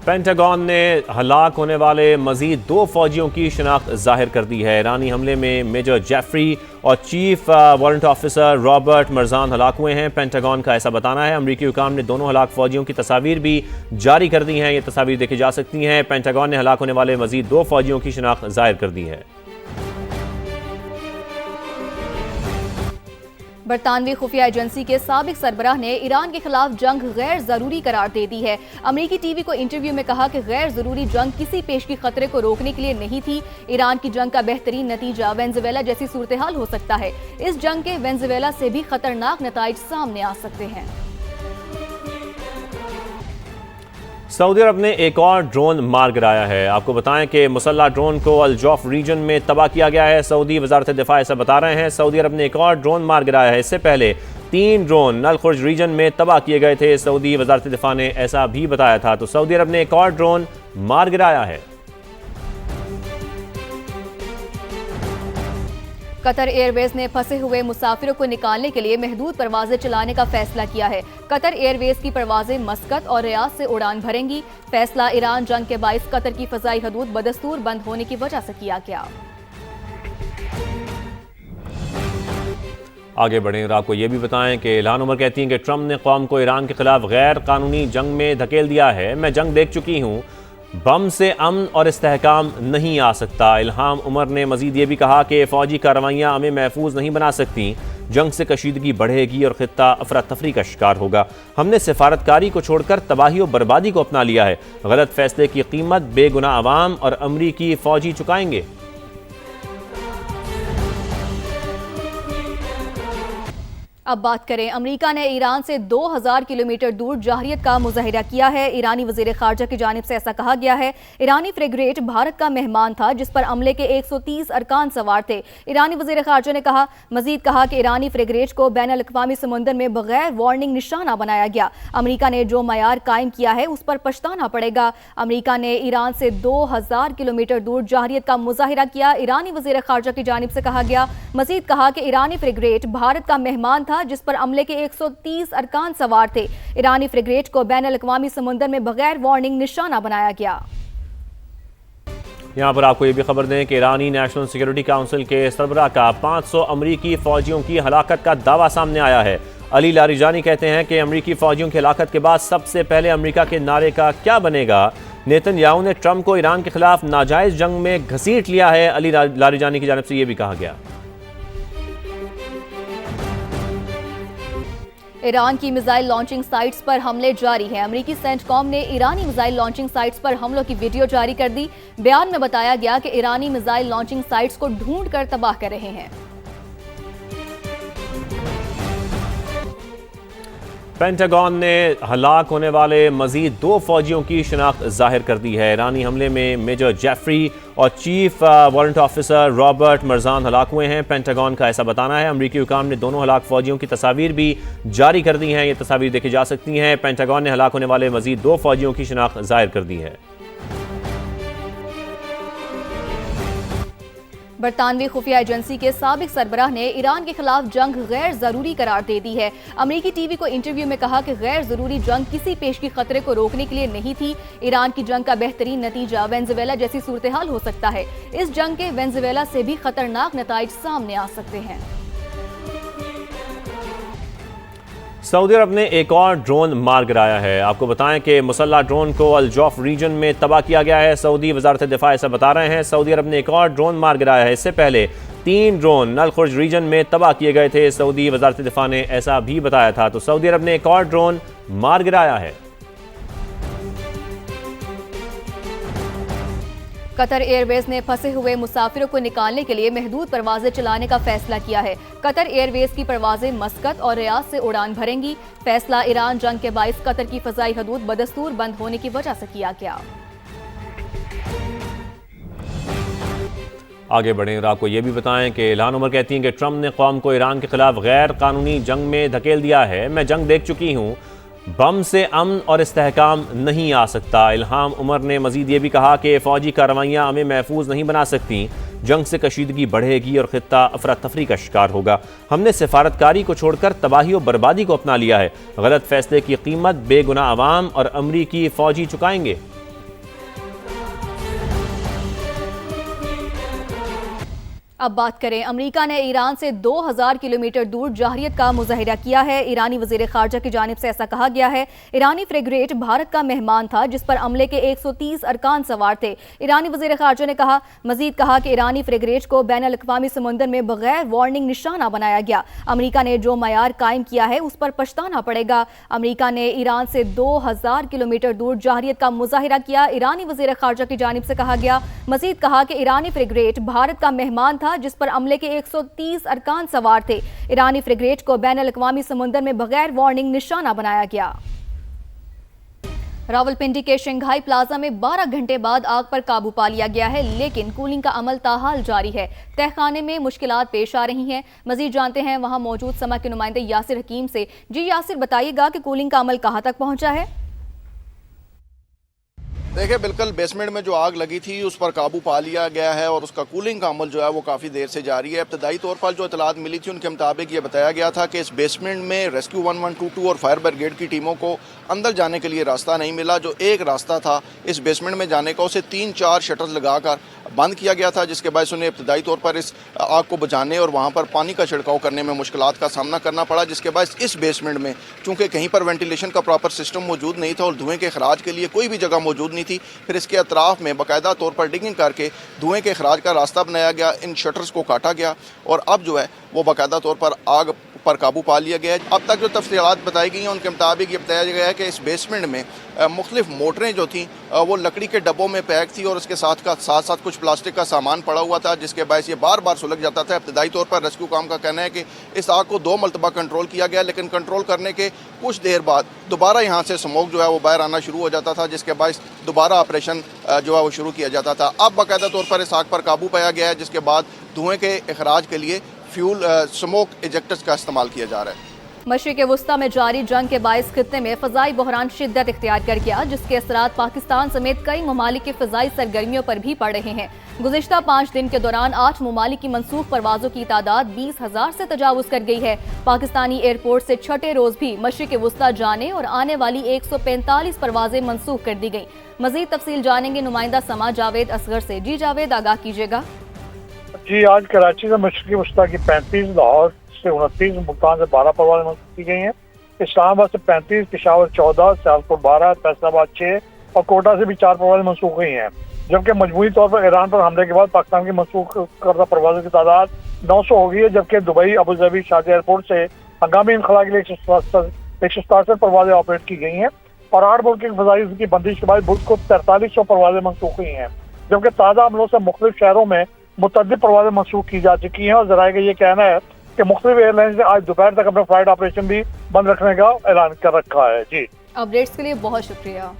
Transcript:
Pentagon ने हलाक होने वाले मजीद 2 फौजियों की शनाख्त जाहिर कर दी है। ईरानी हमले में मेजर जेफरी और chief warrant officer Robert Marjan हलाक हुए हैं। पेंटागन का ऐसा बताना है। अमरीकी हुकाम ने दोनों हलाक फौजियों की तस्वीर भी जारी कर दी हैं। ये तस्वीर देखी जा सकती हैं। पेंटागन ने हलाक होने वाले मजीद 2 फौजियों की शनाख्त जाहिर कर दी है। बरतानवी खुफिया एजेंसी के साबिक सरबराह ने ईरान के खिलाफ जंग गैर जरूरी करार दे दी है। अमरीकी टीवी को इंटरव्यू में कहा कि गैर जरूरी जंग किसी पेशगी खतरे को रोकने के लिए नहीं थी। ईरान की जंग का बेहतरीन नतीजा वेनेजुएला जैसी सूरत हाल हो सकता है। इस जंग के वेनेजुएला से भी खतरनाक नताइज सामने आ सकते हैं। सऊदी अरब ने एक और ड्रोन मार गिराया है। आपको बताएं कि मुसल्ला ड्रोन को अल जौफ रीजन में तबाह किया गया है। सऊदी वजारत दिफा ऐसा बता रहे हैं। सऊदी अरब ने एक और ड्रोन मार गिराया है। इससे पहले 3 ड्रोन नल खुर्ज रीजन में तबाह किए गए थे। सऊदी वजारत दिफा ने ऐसा भी बताया था। तो सऊदी अरब ने एक और ड्रोन मार गिराया है। कतर एयरवेज ने फंसे हुए मुसाफिरों को निकालने के लिए महदूद परवाजें चलाने का फैसला किया है। कतर एयरवेज की परवाजें मस्कत और रियाद से उड़ान भरेंगी। फैसला ईरान जंग के बाइस कतर की फजाई हदूद बदस्तूर बंद होने की वजह से किया गया। आगे बढ़ें और आपको ये भी बताएं कि इल्हान उमर कहती हैं कि ट्रंप ने कौम को ईरान के खिलाफ गैर कानूनी जंग में धकेल दिया है। मैं जंग देख चुकी हूँ, बम से अमन और इस्तेहकाम नहीं आ सकता। इल्हाम उमर ने मजीद ये भी कहा कि फौजी कार्रवाइयाँ हमें महफूज नहीं बना सकती। जंग से कशीदगी बढ़ेगी और खित्ता अफरा तफरी का शिकार होगा। हमने सिफारतकारी को छोड़कर तबाही और बर्बादी को अपना लिया है। गलत फैसले की कीमत बेगुनाह अवाम और अमरीकी फौजी चुकाएंगे। अब बात करें, अमेरिका ने ईरान से 2000 किलोमीटर दूर जाहरियत का मुजाहिरा किया है। ईरानी वजीर खारजा की जानिब से ऐसा कहा गया है। ईरानी फ्रिगेट भारत का मेहमान था जिस पर अमले के 130 अरकान सवार थे। ईरानी वजीर खारजा ने मजीद कहा कि ईरानी फ्रिगेट को बैनुल अक़वामी समुंदर में बगैर वार्निंग निशाना बनाया गया। अमेरिका ने जो मयार कायम किया है उस पर पछताना पड़ेगा। अमेरिका ने ईरान से 2000 किलोमीटर दूर जाहरियत का मुजाहिरा किया। ईरानी वजीर खारजा की जानिब से कहा गया। मजीद कहा कि ईरानी फ्रिगेट भारत का मेहमान था जिस पर अमले के 130 अरकान सवार थे। ईरानी फ्रिगेट को बैनुल अक़वामी समुंदर में बगैर वार्निंग निशाना बनाया गया। यहाँ पर आपको ये भी खबर दें कि ईरानी नेशनल सिक्योरिटी काउंसिल के सरबराह का 500 अमरीकी फौजियों की हलाकत का दावा सामने आया है। अली लारिजानी कहते हैं कि अमरीकी फौजियों की हलाकत के बाद सबसे पहले अमरीका के नारे का क्या बनेगा। नेतन्याहू ने ट्रंप को ईरान के खिलाफ नाजायज जंग में घसीट लिया है। अली लारिजानी की जानिब से यह भी कहा गया। ईरान की मिसाइल लॉन्चिंग साइट्स पर हमले जारी हैं। अमेरिकी सेंटकॉम ने ईरानी मिसाइल लॉन्चिंग साइट्स पर हमलों की वीडियो जारी कर दी। बयान में बताया गया कि ईरानी मिसाइल लॉन्चिंग साइट्स को ढूंढ कर तबाह कर रहे हैं। पेंटागन ने हलाक होने वाले मजीद 2 फौजियों की शनाख्त जाहिर कर दी है। ईरानी हमले में मेजर जेफरी और chief warrant officer Robert Marjan हलाक हुए हैं। पेंटागन का ऐसा बताना है। अमरीकी हुकाम ने दोनों हलाक फौजियों की तस्वीर भी जारी कर दी हैं। ये तस्वीर देखी जा सकती हैं। पेंटागन ने हलाक होने वाले मजीद 2 फौजियों की शनाख्त जाहिर कर दी है। बरतानवी खुफिया एजेंसी के साबिक सरबराह ने ईरान के खिलाफ जंग गैर जरूरी करार दे दी है। अमरीकी टीवी को इंटरव्यू में कहा कि गैर जरूरी जंग किसी पेशगी खतरे को रोकने के लिए नहीं थी। ईरान की जंग का बेहतरीन नतीजा वेनेजुएला जैसी सूरत हाल हो सकता है। इस जंग के वेनेजुएला से भी खतरनाक नताइज सामने आ सकते हैं। सऊदी अरब ने एक और ड्रोन मार गिराया है। आपको बताएं कि मुसल्ला ड्रोन को अल जौफ रीजन में तबाह किया गया है। सऊदी वजारत दिफा ऐसा बता रहे हैं। सऊदी अरब ने एक और ड्रोन मार गिराया है। इससे पहले 3 ड्रोन नल खुर्ज रीजन में तबाह किए गए थे। सऊदी वजारत दिफा ने ऐसा भी बताया था। तो सऊदी अरब ने एक और ड्रोन मार गिराया है। कतर एयरवेज ने फंसे हुए मुसाफिरों को निकालने के लिए महदूद परवाजें चलाने का फैसला किया है। कतर एयरवेज की परवाजें मस्कत और रियाद से उड़ान भरेंगी। फैसला ईरान जंग के बाइस कतर की फजाई हदूद बदस्तूर बंद होने की वजह से किया गया। आगे बढ़ें और आपको ये भी बताएं कि इल्हान उमर कहती हैं कि ट्रंप ने कौम को ईरान के खिलाफ गैर कानूनी जंग में धकेल दिया है। मैं जंग देख चुकी हूँ, बम से अमन और इस्तेहकाम नहीं आ सकता। इल्हाम उमर ने मजीद ये भी कहा कि फौजी कार्रवाइयाँ हमें महफूज नहीं बना सकती। जंग से कशीदगी बढ़ेगी और खित्ता अफरा तफरी का शिकार होगा। हमने सिफारतकारी को छोड़कर तबाही और बर्बादी को अपना लिया है। गलत फैसले की कीमत बेगुनाह अवाम और अमरीकी फौजी चुकाएंगे। अब बात करें, अमेरिका ने ईरान से 2000 किलोमीटर दूर जारहियत का मुजाहिरा किया है। ईरानी वजीर खारजा की जानिब से ऐसा कहा गया है। ईरानी फ्रिगेट भारत का मेहमान था जिस पर अमले के 130 अरकान सवार थे। ईरानी वजीर खारजा ने मजीद कहा कि ईरानी फ्रिगेट को बैन अल-अक़वामी समुंदर में बगैर वार्निंग निशाना बनाया गया। अमेरिका ने जो मयार कायम किया है उस पर पछताना पड़ेगा। अमेरिका ने ईरान से 2000 किलोमीटर दूर जारहियत का मुजाहिरा किया। ईरानी वजीर खारजा की जानिब से कहा गया। मजीद कहा कि ईरानी फ्रिगेट भारत का मेहमान था जिस पर अमले के 130 अरकान सवार थे। ईरानी फ्रिगेट को बैन अल-अक़वामी समुंदर में बगैर वार्निंग निशाना बनाया गया। रावलपिंडी के शंघाई प्लाजा में 12 घंटे बाद आग पर काबू पा लिया गया है, लेकिन कूलिंग का अमल ताहाल जारी है। तहखाने में मुश्किलात पेश आ रही हैं। मजीद जानते हैं वहां मौजूद समा के नुमाइंदे यासिर हकीम से। जी यासिर, बताइएगा कि कूलिंग का अमल कहां तक पहुंचा है? देखिए, बिल्कुल बेसमेंट में जो आग लगी थी उस पर काबू पा लिया गया है और उसका कूलिंग का अमल जो है वो काफ़ी देर से जारी है। इब्तदाई तौर पर जो इतलात मिली थी उनके मुताबिक ये बताया गया था कि इस बेसमेंट में रेस्क्यू 1122 और फायर ब्रिगेड की टीमों को अंदर जाने के लिए रास्ता नहीं मिला। जो एक रास्ता था इस बेसमेंट में जाने का, उसे 3-4 शटर्स लगाकर बंद किया गया था, जिसके बायस उन्हें इब्तदाई तौर पर इस आग को बुझाने और वहाँ पर पानी का छिड़काव करने में मुश्किलात का सामना करना पड़ा, जिसके बायस इस बेसमेंट में चूँकि कहीं पर वेंटिलेशन का प्रॉपर सिस्टम मौजूद नहीं था और धुएँ के अखराज के लिए कोई भी जगह मौजूद नहीं थी, फिर इसके अतराफ में बाकायदा तौर पर डिगिंग करके धुएँ के अखराज का रास्ता बनाया गया। इन शटर्स को काटा गया और अब जो है वो बाकायदा तौर पर आग पर काबू पा लिया गया है। अब तक जो तफसीलात बताई गई हैं उनके मुताबिक ये बताया गया है कि इस बेसमेंट में मुख्तलिफ मोटरें जो थीं वो लकड़ी के डब्बों में पैक थी और उसके साथ साथ कुछ प्लास्टिक का सामान पड़ा हुआ था, जिसके बायस ये बार बार सुलग जाता था। इब्तदाई तौर पर रेस्क्यू काम का कहना है कि इस आग को 2 मरतबा कंट्रोल किया गया, लेकिन कंट्रोल करने के कुछ देर बाद दोबारा यहाँ से स्मोक जो है वो बाहर आना शुरू हो जाता था, जिसके बायस दोबारा ऑपरेशन जो है वो शुरू किया जाता था। अब बाकायदा तौर पर इस आग पर काबू पाया गया है, जिसके बाद धुएँ के अखराज के लिए फ्यूल स्मोक इजेक्टर्स का इस्तेमाल किया जा रहा है। मशरिक़ वस्ता में जारी जंग के बायस खित्ते में फ़ज़ाई बहरान शिद्दत इख्तियार कर गया, जिसके असरात पाकिस्तान समेत कई ममालिक की फ़ज़ाई सरगर्मियों पर भी पड़ रहे हैं। गुज़िश्ता 5 दिन के दौरान 8 ममालिक की मनसूख परवाज़ों की तादाद 20,000 से तजावुज़ कर गई है। पाकिस्तानी एयरपोर्ट से छठे रोज़ भी मशरिक़ वस्ता जाने और आने वाली 145 परवाज़ें मनसूख कर दी गई। मज़ीद तफसील जानेंगे नुमाइंदा समा जावेद असगर से। जी जावेद, आगाह कीजिएगा। जी, आज कराची से मशरिक़ी वस्ता की 35, लाहौर से 29, मुल्तान से 12 परवाज़ें मंसूख की गई हैं। इस्लामाबाद से 35, पेशावर 14, सियालकोट 12, फैसलाबाद 6 और कोटा से भी 4 परवाज़ें मंसूख हुई हैं। जबकि मजमूई तौर पर ईरान पर हमले के बाद पाकिस्तान की मंसूख करदा परवाज़ों की तादाद 900 हो गई है, जबकि Dubai, Abu Dhabi, Sharjah airport से हंगामी इनखला के लिए 167 परवाज़ें ऑपरेट की गई हैं और 8 मुल्क की फ़ज़ाई की बंदिश के बाद मुल्क को 4300 परवाज़ें मंसूख हुई हैं। जबकि ताज़ा हमलों से मुख्तलिफ शहरों में मुतअद्दिद परवाज़ें मंसूख की जा चुकी हैं और ज़राए का ये कहना है कि मुख्तलिफ एयरलाइंस ने आज दोपहर तक अपना फ्लाइट ऑपरेशन भी बंद रखने का ऐलान कर रखा है। जी, अपडेट्स के लिए बहुत शुक्रिया।